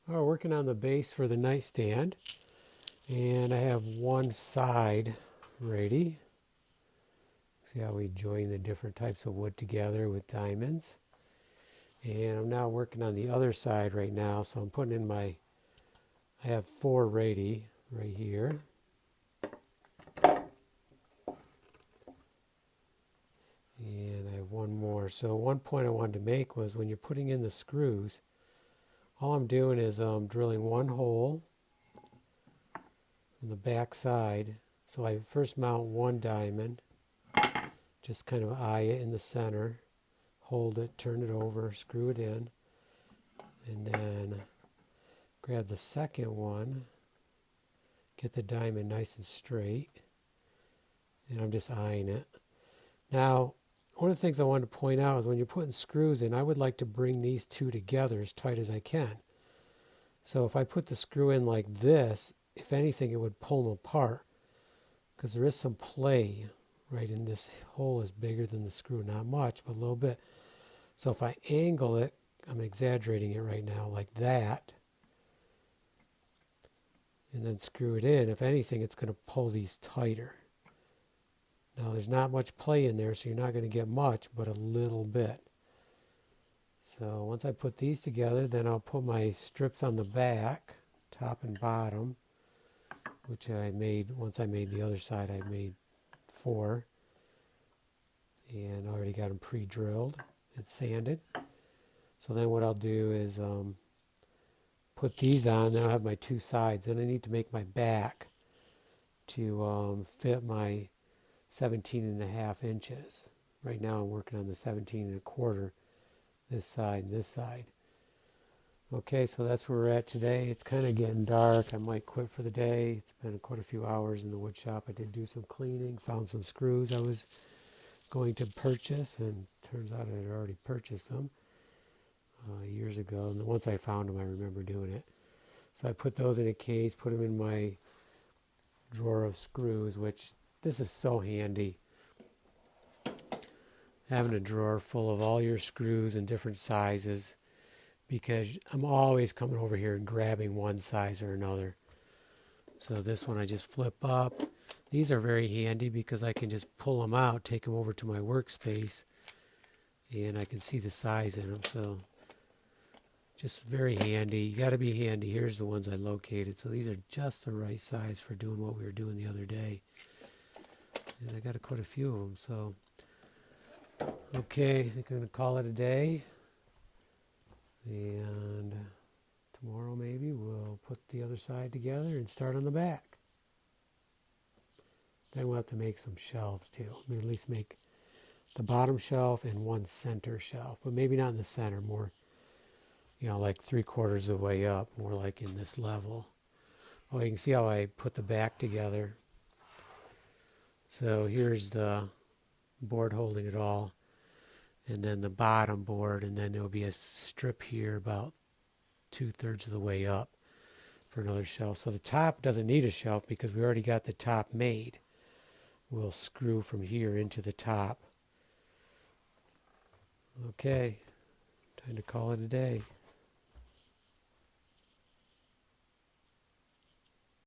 We're working on the base for the nightstand, and I have one side ready. See how we join the different types of wood together with diamonds. And I'm now working on the other side right now, so I'm putting in I have 4 ready right here. And I have one more. So one point I wanted to make was when you're putting in the screws, all I'm doing is drilling one hole on the back side. So I first mount one diamond, just kind of eye it in the center, hold it, turn it over, screw it in, and then grab the second one, get the diamond nice and straight, and I'm just eyeing it. Now, one of the things I wanted to point out is when you're putting screws in, I would like to bring these two together as tight as I can. So if I put the screw in like this, if anything, it would pull them apart because there is some play right in this hole is bigger than the screw. Not much, but a little bit. So if I angle it, I'm exaggerating it right now, like that, and then screw it in, if anything, it's going to pull these tighter. Now there's not much play in there, so you're not going to get much, but a little bit. So once I put these together, then I'll put my strips on the back, top and bottom, which I made, once I made the other side, I made 4. And I already got them pre-drilled and sanded. So then what I'll do is put these on, then I'll have my 2 sides. Then I need to make my back to fit my 17.5 inches. Right now I'm working on the 17.25, this side and this side. Okay, so that's where we're at today. It's kind of getting dark. I might quit for the day. It's been quite a few hours in the wood shop. I did do some cleaning, found some screws I was going to purchase, and turns out I had already purchased them years ago. And once I found them, I remember doing it. So I put those in a case, put them in my drawer of screws, which this is so handy. Having a drawer full of all your screws in different sizes, because I'm always coming over here and grabbing one size or another. So this one I just flip up. These are very handy because I can just pull them out, take them over to my workspace, and I can see the size in them. So just very handy. You got to be handy. Here's the ones I located. So these are just the right size for doing what we were doing the other day. And I got quite a few of them. So, okay, I'm going to call it a day. And tomorrow maybe we'll put the other side together and start on the back. Then we'll have to make some shelves too. I mean, at least make the bottom shelf and one center shelf, but maybe not in the center, more, like 3/4 of the way up, more like in this level. Oh, you can see how I put the back together. So here's the board holding it all, and then the bottom board, and then there'll be a strip here about 2/3 of the way up for another shelf. So the top doesn't need a shelf because we already got the top made. We'll screw from here into the top. Okay, time to call it a day.